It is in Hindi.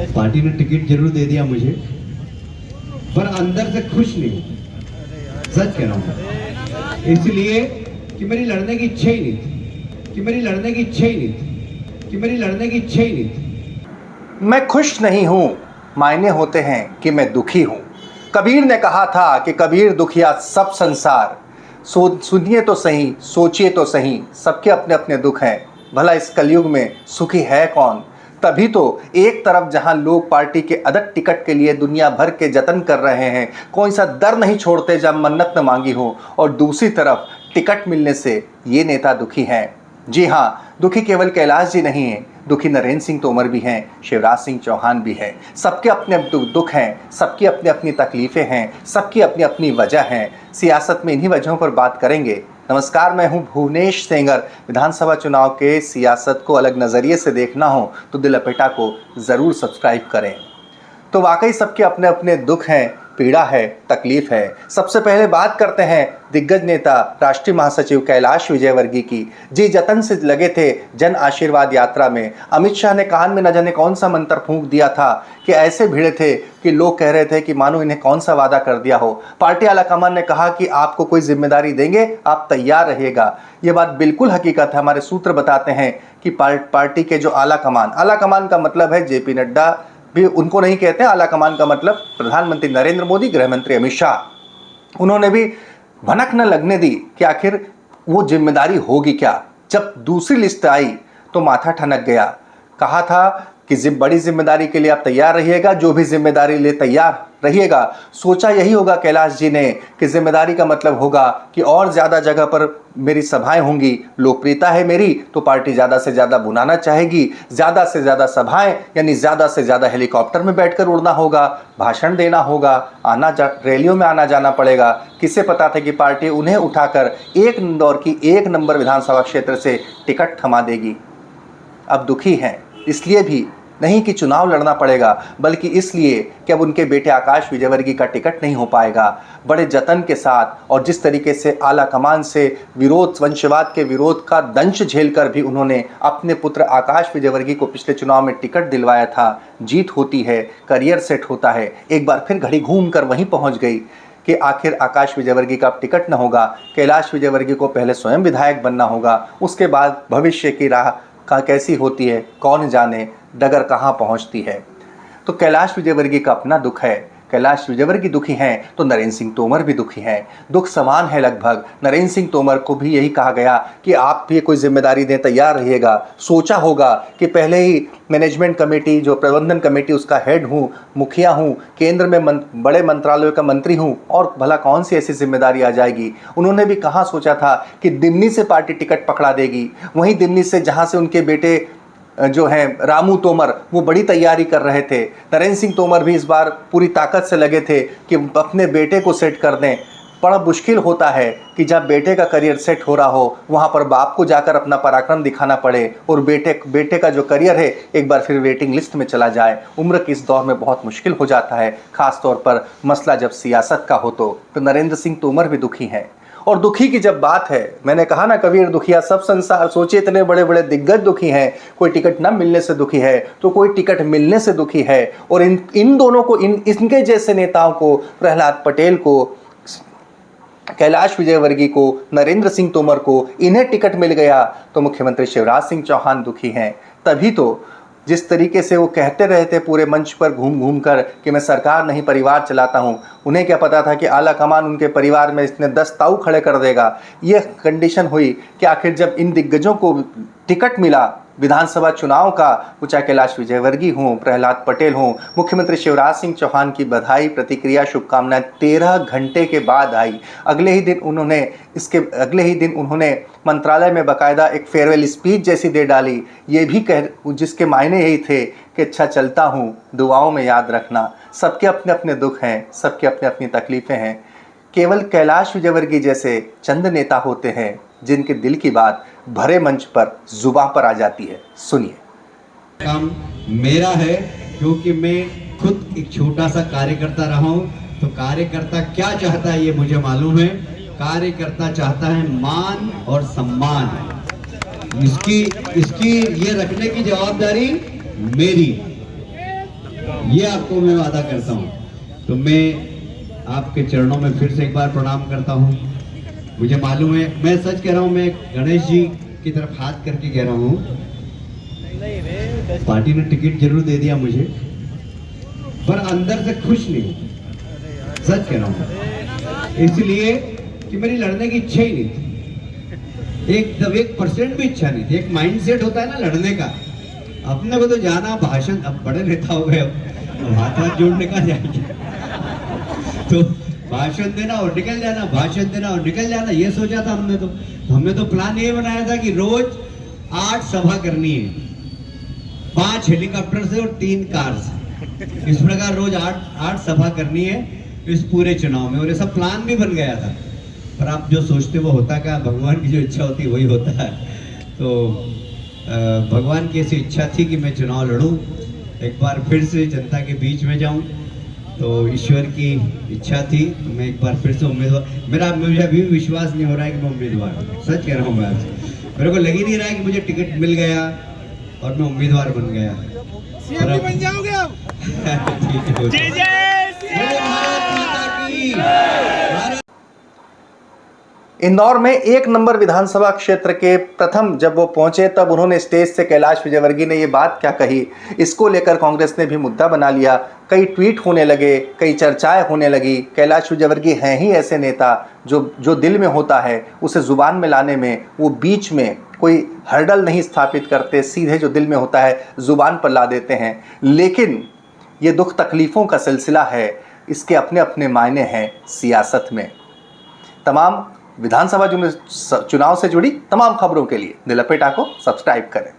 पार्टी ने टिकट जरूर दे दिया मुझे, पर अंदर से खुश नहीं हूं, सच कह रहा हूं। इसलिए कि मेरी लड़ने की इच्छा ही नहीं थी, कि मेरी लड़ने की इच्छा ही नहीं थी, कि मेरी लड़ने की इच्छा ही नहीं थी। मैं खुश नहीं हूं, मायने होते हैं कि मैं दुखी हूं। कबीर ने कहा था कि कबीर दुखिया सब संसार। सुनिए तो सही, सोचिए तो सही, सबके अपने अपने दुख हैं। भला इस कलयुग में सुखी है कौन? तभी तो एक तरफ जहां लोग पार्टी के अदर टिकट के लिए दुनिया भर के जतन कर रहे हैं, कोई सा दर नहीं छोड़ते जब मन्नत न मांगी हो, और दूसरी तरफ टिकट मिलने से ये नेता दुखी हैं। जी हाँ, दुखी केवल कैलाश जी नहीं हैं, दुखी नरेंद्र सिंह तोमर भी हैं, शिवराज सिंह चौहान भी हैं। सबके अपने दुख हैं, सबकी अपनी अपनी तकलीफ़ें हैं, सबकी अपनी अपनी वजह हैं। सियासत में इन्हीं वजहों पर बात करेंगे। नमस्कार, मैं हूं भुवनेश सेंगर। विधानसभा चुनाव के सियासत को अलग नज़रिए से देखना हो तो दिल लपेटा को ज़रूर सब्सक्राइब करें। तो वाकई सबके अपने अपने दुख हैं, पीड़ा है, तकलीफ है। सबसे पहले बात करते हैं दिग्गज नेता राष्ट्रीय महासचिव कैलाश विजयवर्गीय की। जी जतन से लगे थे जन आशीर्वाद यात्रा में। अमित शाह ने कान में न जाने कौन सा मंत्र फूंक दिया था कि ऐसे भिड़े थे कि लोग कह रहे थे कि मानो इन्हें कौन सा वादा कर दिया हो। पार्टी आलाकमान ने कहा कि आपको कोई जिम्मेदारी देंगे, आप तैयार रहिएगा। ये बात बिल्कुल हकीकत है। हमारे सूत्र बताते हैं कि पार्टी के जो आलाकमान का मतलब है जेपी नड्डा भी उनको नहीं कहते। आलाकमान का मतलब प्रधानमंत्री नरेंद्र मोदी, गृह मंत्री अमित शाह। उन्होंने भी भनक न लगने दी कि आखिर वो जिम्मेदारी होगी क्या। जब दूसरी लिस्ट आई तो माथा ठनक गया। कहा था कि बड़ी जिम्मेदारी के लिए आप तैयार रहिएगा, जो भी जिम्मेदारी ले तैयार रहिएगा। सोचा यही होगा कैलाश जी ने कि जिम्मेदारी का मतलब होगा कि और ज़्यादा जगह पर मेरी सभाएं होंगी, लोकप्रियता है मेरी तो पार्टी ज़्यादा से ज़्यादा बुलाना चाहेगी, ज़्यादा से ज़्यादा सभाएं यानी ज़्यादा से ज़्यादा हेलीकॉप्टर में बैठकर उड़ना होगा, भाषण देना होगा, रैलियों में आना जाना पड़ेगा। किसे पता था कि पार्टी उन्हें उठाकर एक इंदौर की 1 नंबर विधानसभा क्षेत्र से टिकट थमा देगी। अब दुखी हैं, इसलिए भी नहीं कि चुनाव लड़ना पड़ेगा, बल्कि इसलिए कि अब उनके बेटे आकाश विजयवर्गीय का टिकट नहीं हो पाएगा। बड़े जतन के साथ और जिस तरीके से आला कमान से विरोध, वंशवाद के विरोध का दंश झेलकर भी उन्होंने अपने पुत्र आकाश विजयवर्गीय को पिछले चुनाव में टिकट दिलवाया था। जीत होती है, करियर सेट होता है। एक बार फिर घड़ी घूम कर वहीं पहुँच गई कि आखिर आकाश विजयवर्गीय का अब टिकट न होगा। कैलाश विजयवर्गीय को पहले स्वयं विधायक बनना होगा, उसके बाद भविष्य की राह कैसी होती है कौन जाने, डगर कहाँ पहुँचती है। तो कैलाश विजयवर्गीय का अपना दुख है। कैलाश विजयवर्गीय दुखी हैं तो नरेंद्र सिंह तोमर भी दुखी हैं। दुख समान है लगभग। नरेंद्र सिंह तोमर को भी यही कहा गया कि आप भी कोई जिम्मेदारी दें, तैयार रहिएगा। सोचा होगा कि पहले ही मैनेजमेंट कमेटी, जो प्रबंधन कमेटी, उसका हेड हूँ, मुखिया हूँ, केंद्र में बड़े मंत्रालयों का मंत्री हूँ, और भला कौन सी ऐसी जिम्मेदारी आ जाएगी। उन्होंने भी कहाँ सोचा था कि दिमनी से पार्टी टिकट पकड़ा देगी। वहीं दिमनी से जहाँ से उनके बेटे जो हैं रामू तोमर, वो बड़ी तैयारी कर रहे थे। नरेंद्र सिंह तोमर भी इस बार पूरी ताकत से लगे थे कि अपने बेटे को सेट कर दें। बड़ा मुश्किल होता है कि जब बेटे का करियर सेट हो रहा हो, वहाँ पर बाप को जाकर अपना पराक्रम दिखाना पड़े और बेटे का जो करियर है एक बार फिर वेटिंग लिस्ट में चला जाए। उम्र के इस दौर में बहुत मुश्किल हो जाता है, ख़ास तौर पर मसला जब सियासत का हो। तो नरेंद्र सिंह तोमर भी दुखी हैं। और दुखी की जब बात है, मैंने कहा ना, कबीर दुखिया सब संसार। सोचिए इतने बड़े बड़े दिग्गज दुखी हैं। कोई टिकट न मिलने से दुखी है तो कोई टिकट मिलने से दुखी है। और इन दोनों को, इनके जैसे नेताओं को, प्रहलाद पटेल को, कैलाश विजयवर्गीय को, नरेंद्र सिंह तोमर को, इन्हें टिकट मिल गया तो मुख्यमंत्री शिवराज सिंह चौहान दुखी हैं। तभी तो जिस तरीके से वो कहते रहे थे पूरे मंच पर घूम घूम कर कि मैं सरकार नहीं परिवार चलाता हूँ, उन्हें क्या पता था कि आला कमान उनके परिवार में इसने 10 ताऊ खड़े कर देगा। ये कंडीशन हुई कि आखिर जब इन दिग्गजों को टिकट मिला विधानसभा चुनाव का, वो चाहे कैलाश विजयवर्गीय हों, प्रहलाद पटेल हों, मुख्यमंत्री शिवराज सिंह चौहान की बधाई, प्रतिक्रिया, शुभकामनाएं 13 घंटे के बाद आई। अगले ही दिन उन्होंने मंत्रालय में बाकायदा एक फेयरवेल स्पीच जैसी दे डाली। ये भी जिसके मायने यही थे कि अच्छा चलता हूँ, दुआओं में याद रखना। सबके अपने अपने दुख हैं, सबके अपने अपनी तकलीफ़ें हैं। केवल कैलाश विजयवर्गीय जैसे चंद नेता होते हैं जिनके दिल की बात भरे मंच पर जुबां पर आ जाती है। सुनिए। काम मेरा है क्योंकि मैं खुद एक छोटा सा कार्यकर्ता रहा हूं। तो कार्यकर्ता क्या चाहता है ये मुझे मालूम है। कार्यकर्ता चाहता है मान और सम्मान। इसकी ये रखने की जवाबदारी मेरी। ये आपको मैं वादा करता हूँ। तो मैं आपके चरणों में फिर से एक बार प्रणाम करता हूँ। मुझे मालूम है, मैं सच कह रहा हूँ, मैं गणेश जी की तरफ हाथ करके कह रहा हूँ, पार्टी ने टिकट जरूर दे दिया मुझे, पर अंदर से खुश नहीं हूँ। सच कह रहा हूँ, इसलिए कि मेरी लड़ने की इच्छा ही नहीं थी। 1% भी इच्छा नहीं थी। एक माइंडसेट होता है ना लड़ने का, अपने को तो जाना भाषण, अब बड़े नेता हो गए, अब हाथ जोड़ने का जाएंगे तो भाषण देना और निकल जाना, भाषण देना और निकल जाना, ये सोचा था हमने तो प्लान ये बनाया था कि रोज 8 सभा करनी है, 5 हेलीकॉप्टर से और 3 कार से, इस प्रकार रोज 8 सभा करनी है इस पूरे चुनाव में। और ये सब प्लान भी बन गया था, पर आप जो सोचते वो होता क्या, भगवान की जो इच्छा होती है वही होता है। तो भगवान की ऐसी इच्छा थी कि मैं चुनाव लड़ूं, एक बार फिर से जनता के बीच में जाऊं। तो ईश्वर की इच्छा थी, तो मैं एक बार फिर से उम्मीदवार, मुझे अभी भी विश्वास नहीं हो रहा है कि मैं उम्मीदवार हूं। सच कह रहा हूँ मैं आपसे, मेरे को लग ही नहीं रहा है कि मुझे टिकट मिल गया और मैं उम्मीदवार बन गया। बन जाओगे अब। ठीक है। इंदौर में 1 नंबर विधानसभा क्षेत्र के प्रथम जब वो पहुंचे तब उन्होंने स्टेज से कैलाश विजयवर्गीय ने ये बात क्या कही, इसको लेकर कांग्रेस ने भी मुद्दा बना लिया। कई ट्वीट होने लगे, कई चर्चाएं होने लगी। कैलाश विजयवर्गीय हैं ही ऐसे नेता जो दिल में होता है उसे ज़ुबान में लाने में वो बीच में कोई हर्डल नहीं स्थापित करते, सीधे जो दिल में होता है ज़ुबान पर ला देते हैं। लेकिन ये दुख तकलीफ़ों का सिलसिला है, इसके अपने अपने मायने हैं सियासत में। तमाम विधानसभा चुनाव से जुड़ी तमाम खबरों के लिए द लपेटा को सब्सक्राइब करें।